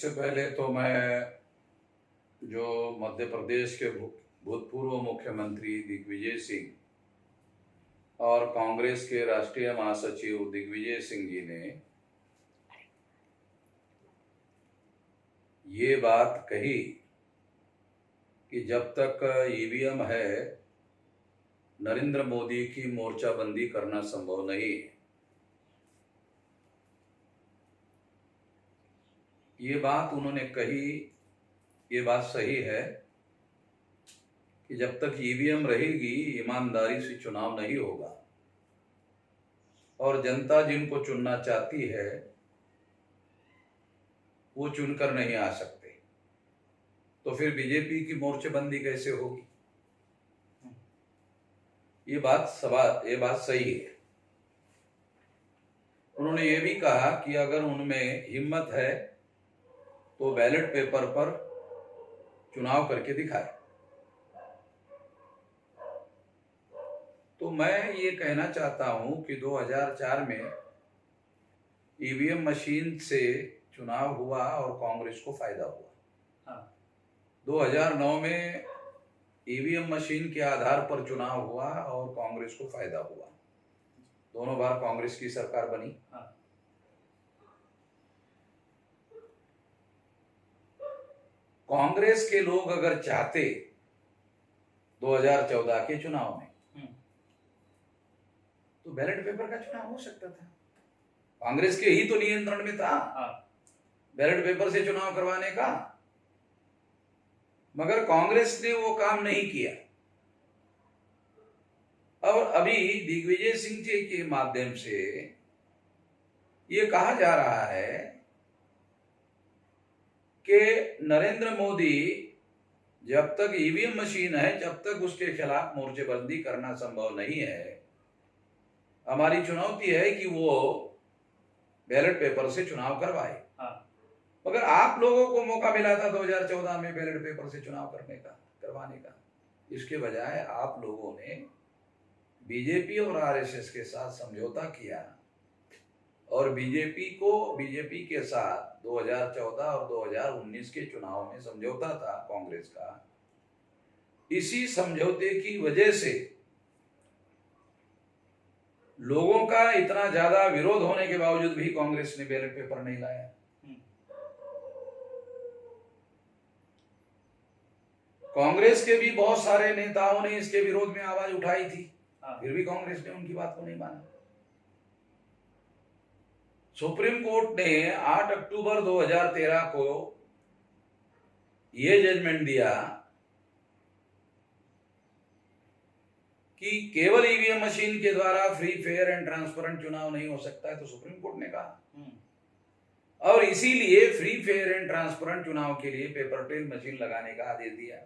सबसे पहले तो मैं जो मध्य प्रदेश के भूतपूर्व मुख्यमंत्री दिग्विजय सिंह और कांग्रेस के राष्ट्रीय महासचिव दिग्विजय सिंह जी ने ये बात कही कि जब तक ईवीएम है नरेंद्र मोदी की मोर्चाबंदी करना संभव नहीं है। ये बात उन्होंने कही, ये बात सही है कि जब तक ईवीएम रहेगी ईमानदारी से चुनाव नहीं होगा और जनता जिनको चुनना चाहती है वो चुनकर नहीं आ सकते, तो फिर बीजेपी की मोर्चेबंदी कैसे होगी? ये बात सही है। उन्होंने ये भी कहा कि अगर उनमें हिम्मत है तो बैलेट पेपर पर चुनाव करके दिखाए। तो मैं ये कहना चाहता हूं कि 2004 में ईवीएम मशीन से चुनाव हुआ और कांग्रेस को फायदा हुआ। 2009 में ईवीएम मशीन के आधार पर चुनाव हुआ और कांग्रेस को फायदा हुआ। दोनों बार कांग्रेस की सरकार बनी। कांग्रेस के लोग अगर चाहते 2014 के चुनाव में तो बैलेट पेपर का चुनाव हो सकता था। कांग्रेस के ही तो नियंत्रण में था बैलेट पेपर से चुनाव करवाने का, मगर कांग्रेस ने वो काम नहीं किया। और अभी दिग्विजय सिंह जी के माध्यम से ये कहा जा रहा है कि नरेंद्र मोदी जब तक ईवीएम मशीन है जब तक उसके खिलाफ मोर्चेबंदी करना संभव नहीं है। हमारी चुनौती है कि वो बैलेट पेपर से चुनाव करवाए। मगर आप लोगों को मौका मिला था 2014 में बैलेट पेपर से चुनाव करवाने का। इसके बजाय आप लोगों ने बीजेपी और आरएसएस के साथ समझौता किया और बीजेपी के साथ 2014 और 2019 के चुनाव में समझौता था कांग्रेस का। इसी समझौते की वजह से लोगों का इतना ज्यादा विरोध होने के बावजूद भी कांग्रेस ने बैलेट पेपर नहीं लाया। कांग्रेस के भी बहुत सारे नेताओं ने इसके विरोध में आवाज उठाई थी, फिर भी कांग्रेस ने उनकी बात को नहीं माना। सुप्रीम कोर्ट ने 8 अक्टूबर 2013 को यह जजमेंट दिया कि केवल ईवीएम मशीन के द्वारा फ्री फेयर एंड ट्रांसपेरेंट चुनाव नहीं हो सकता है, तो सुप्रीम कोर्ट ने कहा। और इसीलिए फ्री फेयर एंड ट्रांसपेरेंट चुनाव के लिए पेपर ट्रेल मशीन लगाने का आदेश दिया।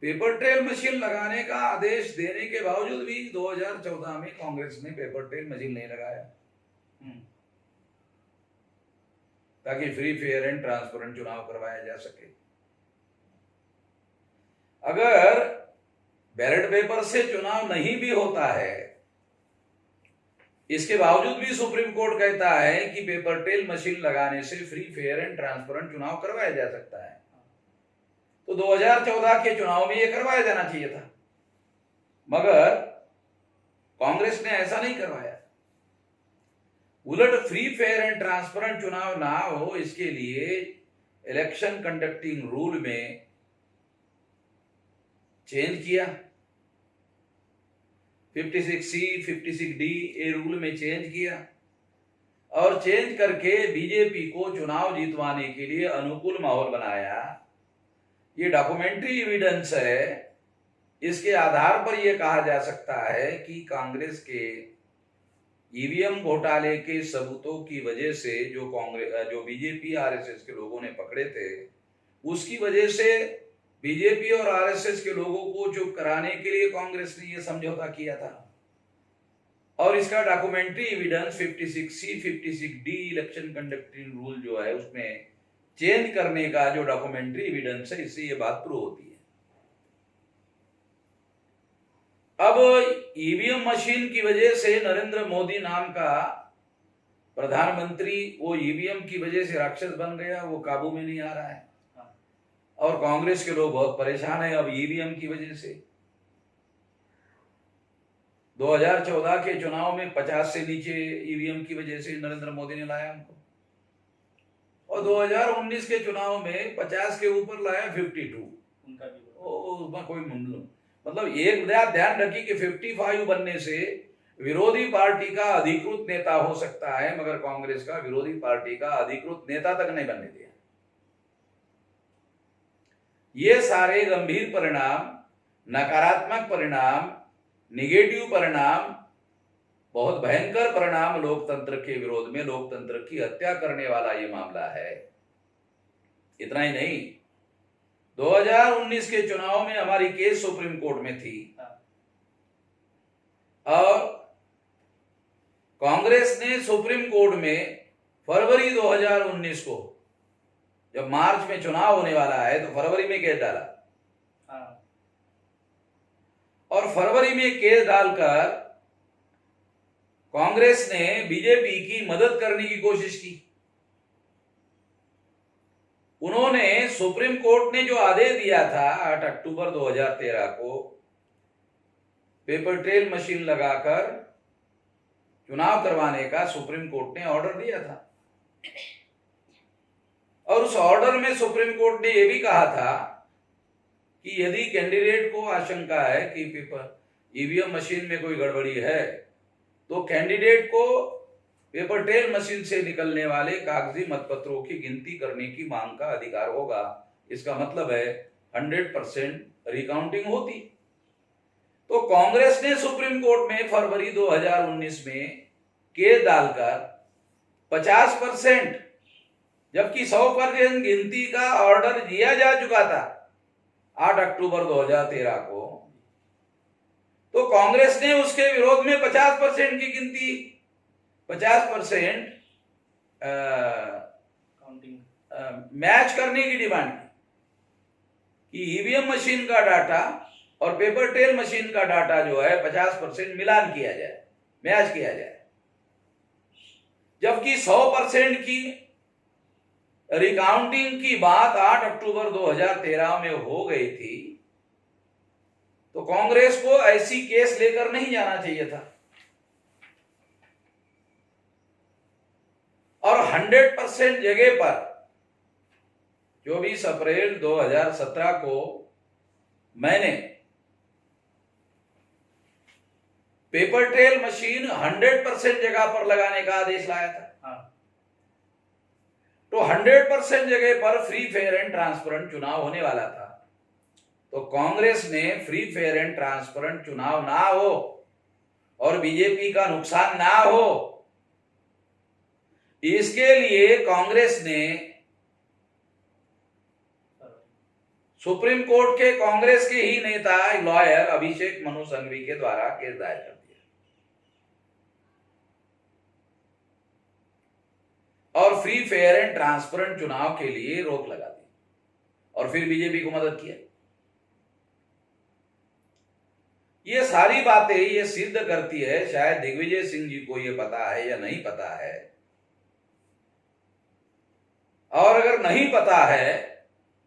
पेपर ट्रेल मशीन लगाने का आदेश देने के बावजूद भी 2014 में कांग्रेस ने पेपर ट्रेल मशीन नहीं लगाया ताकि फ्री फेयर एंड ट्रांसपेरेंट चुनाव करवाया जा सके। अगर बैलेट पेपर से चुनाव नहीं भी होता है, इसके बावजूद भी सुप्रीम कोर्ट कहता है कि पेपर ट्रेल मशीन लगाने से फ्री फेयर एंड ट्रांसपेरेंट चुनाव करवाया जा सकता है, तो 2014 के चुनाव में यह करवाया जाना चाहिए था। मगर कांग्रेस ने ऐसा नहीं करवाया। उलट फ्री फेयर एंड ट्रांसपेरेंट चुनाव ना हो इसके लिए इलेक्शन कंडक्टिंग रूल में चेंज किया। 56C 56D ए रूल में चेंज किया और चेंज करके बीजेपी को चुनाव जीतवाने के लिए अनुकूल माहौल बनाया। ये डॉक्यूमेंट्री एविडेंस है। इसके आधार पर यह कहा जा सकता है कि कांग्रेस के ईवीएम घोटाले के सबूतों की वजह से जो बीजेपी आरएसएस के लोगों ने पकड़े थे, उसकी वजह से बीजेपी और आरएसएस के लोगों को चुप कराने के लिए कांग्रेस ने यह समझौता किया था। और इसका documentary evidence 56C 56D election conducting rule जो है उसमें चेंज करने का जो डॉक्यूमेंट्री एविडेंस है, इससे ये बात प्रूव होती है। अब ईवीएम मशीन की वजह से नरेंद्र मोदी नाम का प्रधानमंत्री वो ईवीएम की वजह से राक्षस बन गया, वो काबू में नहीं आ रहा है। और कांग्रेस के लोग बहुत परेशान हैं अब ईवीएम की वजह से। 2014 के चुनाव में 50 से नीचे ईवीएम की वजह से नरेंद्र मोदी ने लाया हमको, और 2019 के चुनाव में 50 के ऊपर लाया 52। उनका भी उसमें कोई मतलब एक ध्यान रखिए कि 55 बनने से विरोधी पार्टी का अधिकृत नेता हो सकता है, मगर कांग्रेस का विरोधी पार्टी का अधिकृत नेता तक नहीं बनने दिया। ये सारे गंभीर परिणाम, नकारात्मक परिणाम, निगेटिव परिणाम, बहुत भयंकर परिणाम लोकतंत्र के विरोध में, लोकतंत्र की हत्या करने वाला ये मामला है। इतना ही नहीं, 2019 के चुनाव में हमारी केस सुप्रीम कोर्ट में थी और कांग्रेस ने सुप्रीम कोर्ट में फरवरी 2019 को, जब मार्च में चुनाव होने वाला है, तो फरवरी में केस डाला। और फरवरी में केस डालकर कांग्रेस ने बीजेपी की मदद करने की कोशिश की। उन्होंने, सुप्रीम कोर्ट ने जो आदेश दिया था 8 अक्टूबर 2013 को, पेपर ट्रेल मशीन लगाकर चुनाव करवाने का सुप्रीम कोर्ट ने ऑर्डर दिया था। और उस ऑर्डर में सुप्रीम कोर्ट ने यह भी कहा था कि यदि कैंडिडेट को आशंका है कि ईवीएम मशीन में कोई गड़बड़ी है, तो कैंडिडेट को पेपर ट्रेल मशीन से निकलने वाले कागजी मतपत्रों की गिनती करने की मांग का अधिकार होगा। इसका मतलब है 100% रिकाउंटिंग होती। तो कांग्रेस ने सुप्रीम कोर्ट में फरवरी 2019 में केस डालकर 50%, जबकि 100% गिनती का ऑर्डर दिया जा चुका था 8 अक्टूबर 2013 को, तो कांग्रेस ने उसके विरोध में 50% की गिनती, 50% मैच करने की डिमांड की कि ईवीएम मशीन का डाटा और पेपर ट्रेल मशीन का डाटा जो है 50% मिलान किया जाए, मैच किया जाए। जबकि 100% की रिकाउंटिंग की बात 8 अक्टूबर 2013 में हो गई थी, तो कांग्रेस को ऐसी केस लेकर नहीं जाना चाहिए था। और 100% जगह पर 24 अप्रैल 2017 को मैंने पेपर ट्रेल मशीन 100% जगह पर लगाने का आदेश लाया था। तो 100% जगह पर फ्री फेयर एंड ट्रांसपेरेंट चुनाव होने वाला था। तो कांग्रेस ने फ्री फेयर एंड ट्रांसपेरेंट चुनाव ना हो और बीजेपी का नुकसान ना हो, इसके लिए कांग्रेस ने सुप्रीम कोर्ट के कांग्रेस के ही नेता लॉयर अभिषेक मनु सिंघवी के द्वारा केस दायर कर दिया और फ्री फेयर एंड ट्रांसपेरेंट चुनाव के लिए रोक लगा दी और फिर बीजेपी को मदद किया। ये सारी बातें ये सिद्ध करती है, शायद दिग्विजय सिंह जी को ये पता है या नहीं पता है, और अगर नहीं पता है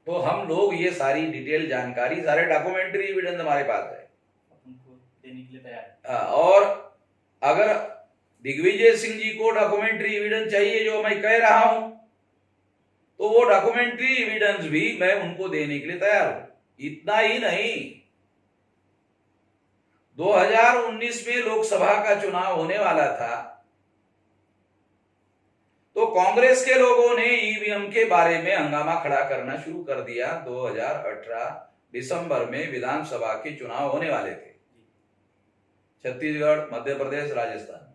तो हम लोग ये सारी डिटेल जानकारी, सारे डॉक्यूमेंट्री एविडेंस हमारे पास है, उनको देने के लिए तैयार है। और अगर दिग्विजय सिंह जी को डॉक्यूमेंट्री एविडेंस चाहिए जो मैं कह रहा हूं, तो वो डॉक्यूमेंट्री एविडेंस भी मैं उनको देने के लिए तैयार हूं। इतना ही नहीं, 2019 में लोकसभा का चुनाव होने वाला था, तो कांग्रेस के लोगों ने ईवीएम के बारे में हंगामा खड़ा करना शुरू कर दिया। 2018 दिसंबर में विधानसभा के चुनाव होने वाले थे, छत्तीसगढ़, मध्य प्रदेश, राजस्थान।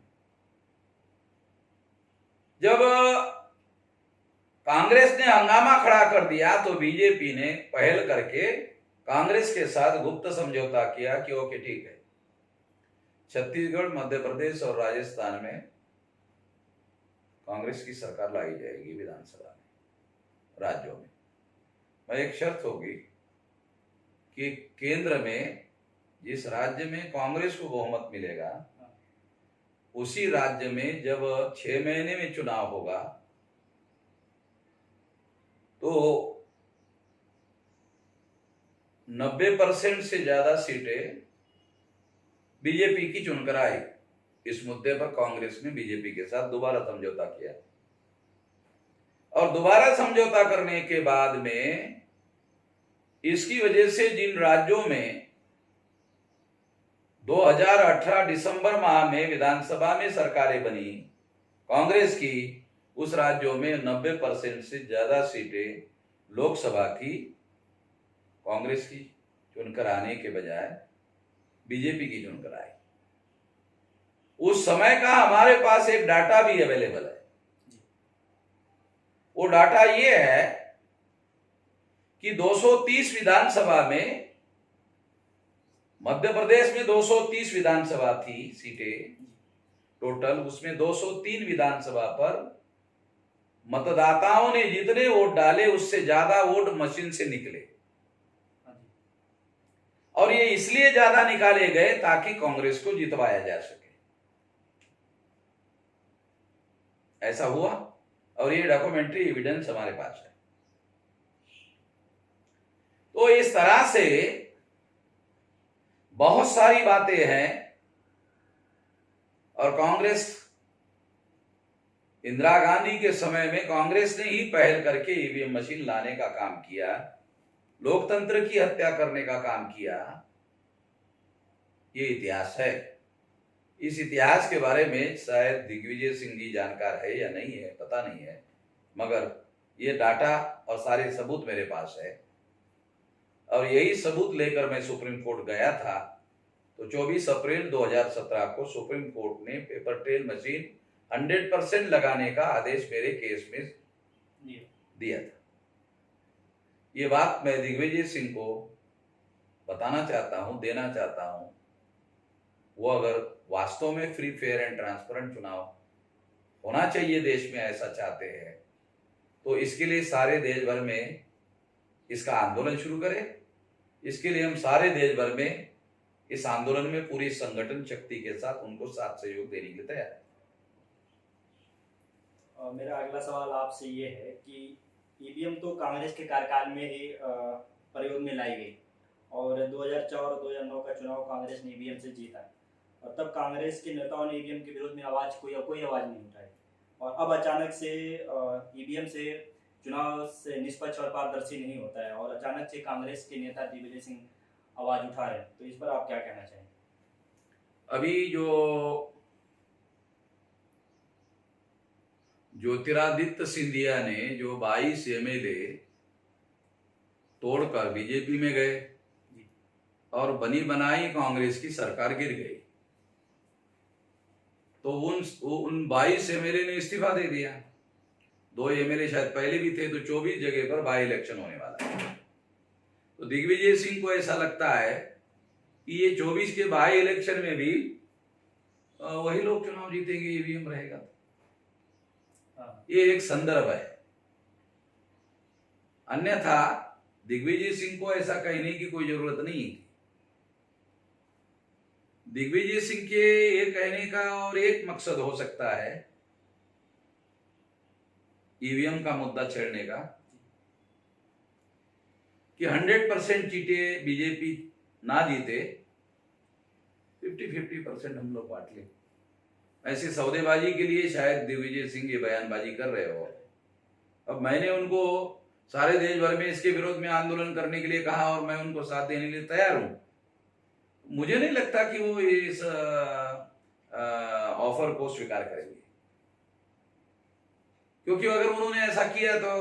जब कांग्रेस ने हंगामा खड़ा कर दिया तो बीजेपी ने पहल करके कांग्रेस के साथ गुप्त समझौता किया कि ओके ठीक है, छत्तीसगढ़, मध्य प्रदेश और राजस्थान में कांग्रेस की सरकार लाई जाएगी विधानसभा में, राज्यों में। मैं एक शर्त होगी कि केंद्र में जिस राज्य में कांग्रेस को बहुमत मिलेगा उसी राज्य में जब 6 महीने में चुनाव होगा तो 90% से ज्यादा सीटें बीजेपी की चुनकर आई। इस मुद्दे पर कांग्रेस ने बीजेपी के साथ दोबारा समझौता किया और दोबारा समझौता करने के बाद में इसकी वजह से जिन राज्यों में 2018 दिसंबर माह में विधानसभा में सरकारें बनी कांग्रेस की, उस राज्यों में 90% से ज्यादा सीटें लोकसभा की कांग्रेस की चुनकर आने के बजाय बीजेपी की चुनकर आई। उस समय का हमारे पास एक डाटा भी अवेलेबल है। वो डाटा ये है कि 230 विधानसभा में, मध्य प्रदेश में 230 विधानसभा थी सीटें टोटल, उसमें 203 विधानसभा पर मतदाताओं ने जितने वोट डाले उससे ज्यादा वोट मशीन से निकले और ये इसलिए ज्यादा निकाले गए ताकि कांग्रेस को जितवाया जा सके। ऐसा हुआ और ये डॉक्यूमेंट्री एविडेंस हमारे पास है। तो इस तरह से बहुत सारी बातें हैं और कांग्रेस, इंदिरा गांधी के समय में कांग्रेस ने ही पहल करके ईवीएम मशीन लाने का काम किया, लोकतंत्र की हत्या करने का काम किया। ये इतिहास है। इस इतिहास के बारे में शायद दिग्विजय सिंह जी जानकार है या नहीं है पता नहीं है, मगर ये डाटा और सारे सबूत मेरे पास है और यही सबूत लेकर मैं सुप्रीम कोर्ट गया था। तो 24 अप्रैल 2017 को सुप्रीम कोर्ट ने पेपर ट्रेल मशीन 100% लगाने का आदेश मेरे केस में दिया था। ये बात मैं दिग्विजय सिंह को बताना चाहता हूं, देना चाहता हूं। वो अगर वास्तव में फ्री, फेयर एंड ट्रांसपेरेंट चुनाव होना चाहिए देश में, ऐसा चाहते हैं, तो इसके लिए सारे देश भर में इसका आंदोलन शुरू करें। इसके लिए हम सारे देश भर में इस आंदोलन में पूरी संगठन शक्ति के साथ उनको साथ सहयोग देने के लिए तैयार है। मेरा अगला सवाल आपसे ये है कि ईवीएम तो कांग्रेस के कार्यकाल में ही प्रयोग में लाई गई और 2004 और 2009 का चुनाव कांग्रेस ने ईवीएम से जीता और तब कांग्रेस के नेताओं ने ईवीएम के विरोध में कोई आवाज नहीं उठाई और अब अचानक से ईवीएम से चुनाव से निष्पक्ष और पारदर्शी नहीं होता है और अचानक से कांग्रेस के नेता दिग्विजय सिंह आवाज उठा रहे हैं, तो इस पर आप क्या कहना चाहेंगे? अभी जो ज्योतिरादित्य सिंधिया ने जो 22 एमएलए तोड़कर बीजेपी में गए और बनी बनाई कांग्रेस की सरकार गिर गई, तो उन 22 एमएलए ने इस्तीफा दे दिया। 2 एमएलए शायद पहले भी थे, तो 24 जगह पर बाई इलेक्शन होने वाला है। तो दिग्विजय सिंह को ऐसा लगता है कि ये 24 के बाई इलेक्शन में भी वही लोग चुनाव जीतेंगे, ईवीएम रहेगा। ये एक संदर्भ है। अन्यथा दिग्विजय सिंह को ऐसा कहने की कोई जरूरत नहीं है। दिग्विजय सिंह के ये कहने का और एक मकसद हो सकता है ईवीएम का मुद्दा छेड़ने का कि 100% सीटें बीजेपी ना जीते, 50-50% हम लोग बांट लें। ऐसे सौदेबाजी के लिए शायद दिग्विजय सिंह ये बयानबाजी कर रहे हो। अब मैंने उनको सारे देश भर में इसके विरोध में आंदोलन करने के लिए कहा और मैं उनको साथ देने के लिए तैयार हूं। मुझे नहीं लगता कि वो इस ऑफर को स्वीकार करेंगे, क्योंकि अगर उन्होंने ऐसा किया तो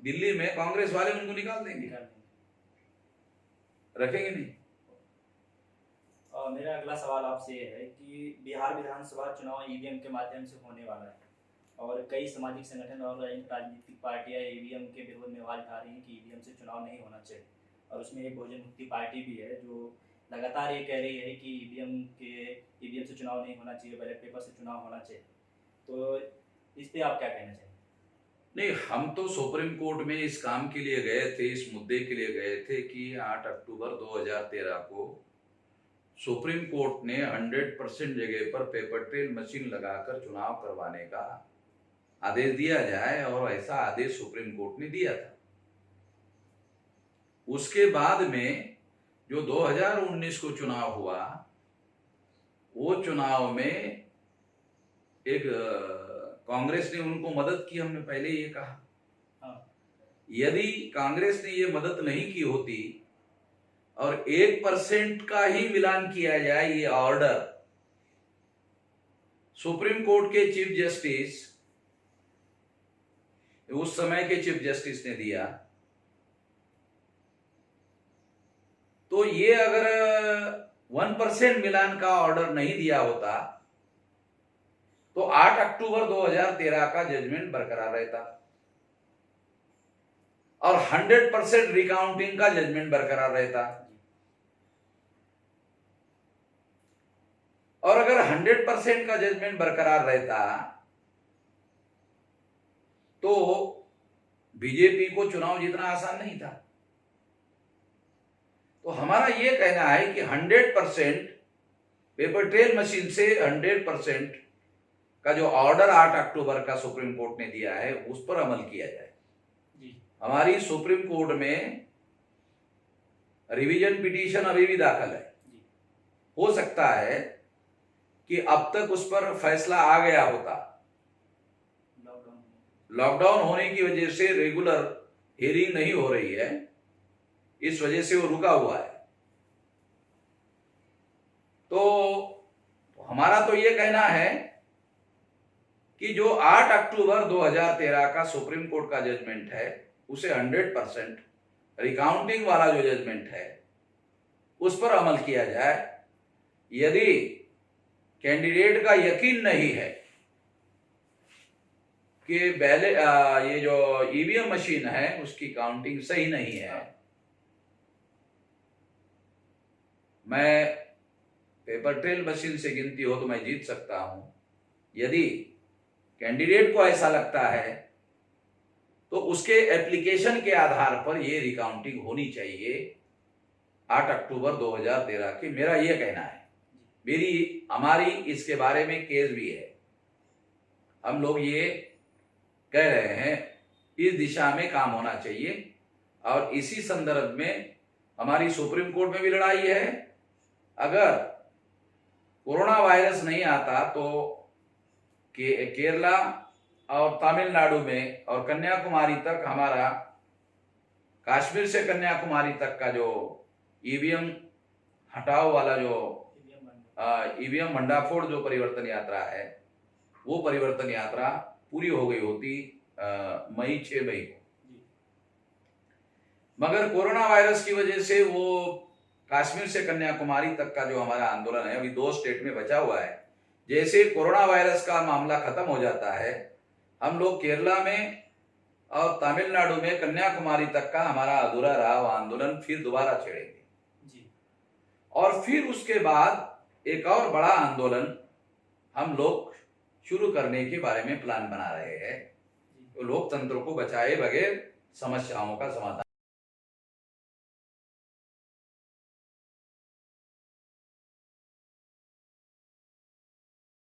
दिल्ली में कांग्रेस वाले उनको निकाल देंगे, रखेंगे नहीं। मेरा अगला सवाल आपसे ये है कि बिहार विधानसभा चुनाव ईवीएम के माध्यम से होने वाला है और कई सामाजिक संगठन और राजनीतिक पार्टियां ईवीएम के विरोध में आवाज उठा रही हैं कि ईवीएम से चुनाव नहीं होना चाहिए और उसमें एक बहुजन मुक्ति पार्टी भी है जो लगातार ये कह रही है कि ईवीएम से चुनाव नहीं होना चाहिए, बैलेट पेपर से चुनाव होना चाहिए। तो इस पे आप क्या कहना चाहिए? नहीं, हम तो सुप्रीम कोर्ट में इस काम के लिए गए थे, इस मुद्दे के लिए गए थे कि 8 अक्टूबर 2013 को सुप्रीम कोर्ट ने 100% जगह पर पेपर ट्रेल मशीन लगाकर चुनाव करवाने का आदेश दिया जाए, और ऐसा आदेश सुप्रीम कोर्ट ने दिया था। उसके बाद में जो 2019 को चुनाव हुआ, वो चुनाव में एक कांग्रेस ने उनको मदद की, हमने पहले ये कहा। यदि कांग्रेस ने ये मदद नहीं की होती और 1% का ही मिलान किया जाए, ये ऑर्डर सुप्रीम कोर्ट के चीफ जस्टिस, उस समय के चीफ जस्टिस ने दिया, तो ये अगर 1% मिलान का ऑर्डर नहीं दिया होता तो 8 अक्टूबर 2013 का जजमेंट बरकरार रहता और 100% रिकाउंटिंग का जजमेंट बरकरार रहता। और अगर 100% का जजमेंट बरकरार रहता तो बीजेपी को चुनाव जीतना आसान नहीं था। तो हमारा ये कहना है कि 100% पेपर ट्रेल मशीन से 100% का जो ऑर्डर 8 अक्टूबर का सुप्रीम कोर्ट ने दिया है, उस पर अमल किया जाए। हमारी सुप्रीम कोर्ट में रिवीजन पिटीशन अभी भी दाखिल है। हो सकता है कि अब तक उस पर फैसला आ गया होता, लॉकडाउन होने की वजह से रेगुलर हियरिंग नहीं हो रही है, इस वजह से वो रुका हुआ है। तो हमारा तो ये कहना है कि जो 8 अक्टूबर 2013 का सुप्रीम कोर्ट का जजमेंट है, उसे 100% रिकाउंटिंग वाला जो जजमेंट है उस पर अमल किया जाए। यदि कैंडिडेट का यकीन नहीं है कि ये जो ईवीएम मशीन है उसकी काउंटिंग सही नहीं है, मैं पेपर ट्रेल मशीन से गिनती हो तो मैं जीत सकता हूं, यदि कैंडिडेट को ऐसा लगता है तो उसके एप्लीकेशन के आधार पर ये रिकाउंटिंग होनी चाहिए 8 अक्टूबर 2013 की। मेरा ये कहना है, हमारी इसके बारे में केस भी है। हम लोग ये कह रहे हैं इस दिशा में काम होना चाहिए, और इसी संदर्भ में हमारी सुप्रीम कोर्ट में भी लड़ाई है। अगर कोरोना वायरस नहीं आता तो केरला और तमिलनाडु में और कन्याकुमारी तक, हमारा कश्मीर से कन्याकुमारी तक का जो ईवीएम हटाओ वाला जो ईवीएम भंडाफोड़ जो परिवर्तन यात्रा है, वो परिवर्तन यात्रा पूरी हो गई होती 6 मई को। मगर कोरोना वायरस की वजह से वो कश्मीर से कन्याकुमारी तक का जो हमारा आंदोलन है, अभी 2 स्टेट में बचा हुआ है। जैसे कोरोना वायरस का मामला खत्म हो जाता है, हम लोग केरला में और तमिलनाडु में कन्याकुमारी तक का हमारा अधूरा रहा आंदोलन फिर दोबारा छेड़ेंगे और फिर उसके बाद एक और बड़ा आंदोलन हम लोग शुरू करने के बारे में प्लान बना रहे हैं। तो लोकतंत्र को बचाए बगैर समस्याओं का समाधान